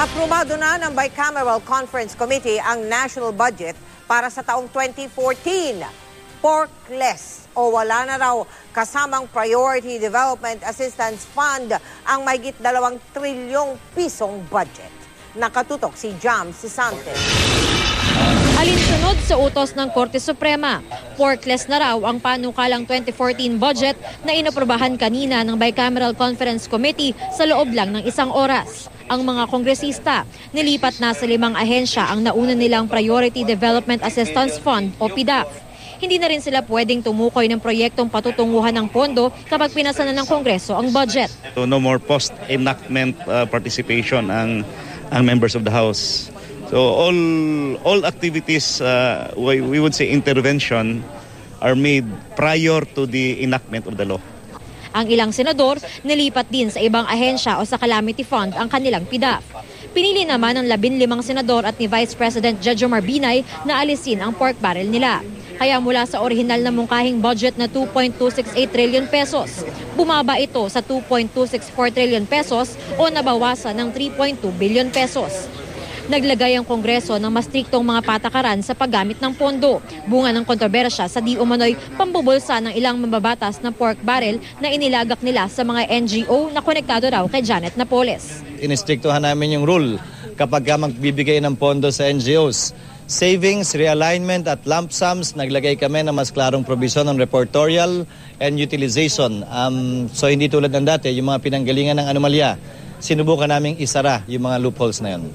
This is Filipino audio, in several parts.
Aprobado na ng Bicameral Conference Committee ang national budget para sa taong 2014. Porkless o wala na raw kasamang Priority Development Assistance Fund ang mahigit 2 trilyong pisong budget. Nakatutok si Jam Sisante. Alinsunod sa utos ng Korte Suprema, porkless na raw ang panukalang 2014 budget na inaprobahan kanina ng Bicameral Conference Committee sa loob lang ng 1 oras. Ang mga kongresista, nilipat na sa 5 ahensya ang nauna nilang Priority Development Assistance Fund o PDAF. Hindi na rin sila pwedeng tumukoy ng proyektong patutunguhan ng pondo kapag pinasa na ng Kongreso ang budget. So no more post-enactment participation ang members of the House. So all activities, we would say intervention, are made prior to the enactment of the law. Ang ilang senador, nilipat din sa ibang ahensya o sa calamity fund ang kanilang PDAF. Pinili naman ng 15 senador at ni Vice President Jejomar Binay na alisin ang pork barrel nila. Kaya mula sa orihinal na mungkahing budget na 2.268 trillion pesos, bumaba ito sa 2.264 trillion pesos o nabawasan ng 3.2 billion pesos. Naglagay ang Kongreso ng mas striktong mga patakaran sa paggamit ng pondo. Bunga ng kontrobersya sa di umano'y pambubulsa ng ilang mababatas na pork barrel na inilagak nila sa mga NGO na konektado raw kay Janet Napoles. Inistriktuhan namin yung rule kapag magbibigay ng pondo sa NGOs. Savings, realignment at lump sums, naglagay kami ng mas klarong provision ng reportorial and utilization. So hindi tulad ng dati, yung mga pinanggalingan ng anomalya, sinubukan naming isara yung mga loopholes na yun.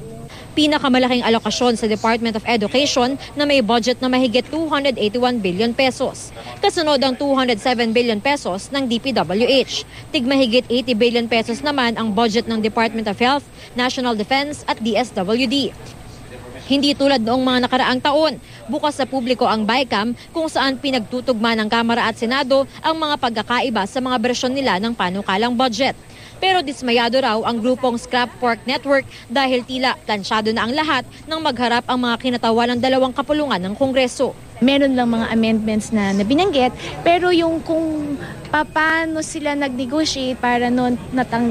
Pinakamalaking alokasyon sa Department of Education na may budget na mahigit 281 billion pesos. Kasunod ang 207 billion pesos ng DPWH. Tigmahigit 80 billion pesos naman ang budget ng Department of Health, National Defense at DSWD. Hindi tulad noong mga nakaraang taon, bukas sa publiko ang BICAM kung saan pinagtutugma ng Kamara at Senado ang mga pagkakaiba sa mga bersyon nila ng panukalang budget. Pero dismayado raw ang grupong Scrap Pork Network dahil tila plansyado na ang lahat nang magharap ang mga kinatawa ng 2 kapulungan ng Kongreso. Meron lang mga amendments na binanggit, pero yung kung paano sila nag-negotiate para noon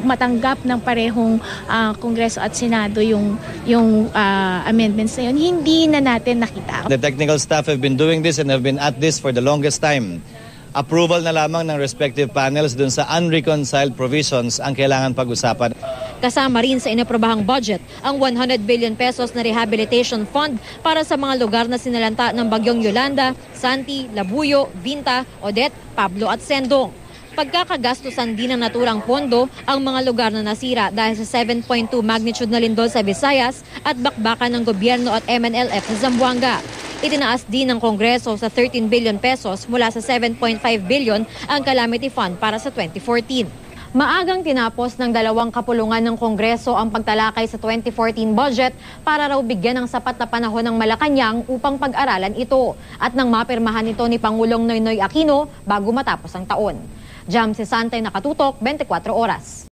matanggap ng parehong Kongreso at Senado yung amendments na yun, hindi na natin nakita. The technical staff have been doing this and have been at this for the longest time. Approval na lamang ng respective panels dun sa unreconciled provisions ang kailangan pag-usapan. Kasama rin sa inaprobahang budget ang 100 billion pesos na rehabilitation fund para sa mga lugar na sinalanta ng bagyong Yolanda, Santi, Labuyo, Vinta, Odette, Pablo at Sendong. Pagkakagastusan din ng naturang pondo ang mga lugar na nasira dahil sa 7.2 magnitude na lindol sa Visayas at bakbakan ng gobyerno at MNLF sa Zamboanga. Itinaas din ng Kongreso sa 13 billion pesos mula sa 7.5 billion ang calamity fund para sa 2014. Maagang tinapos ng 2 kapulungan ng Kongreso ang pagtalakay sa 2014 budget para raw bigyan ng sapat na panahon ng Malacanang upang pag-aralan ito at nang mapirmahan ito ni Pangulong Noynoy Aquino bago matapos ang taon. Jam Sisante, Nakatutok, 24 Oras.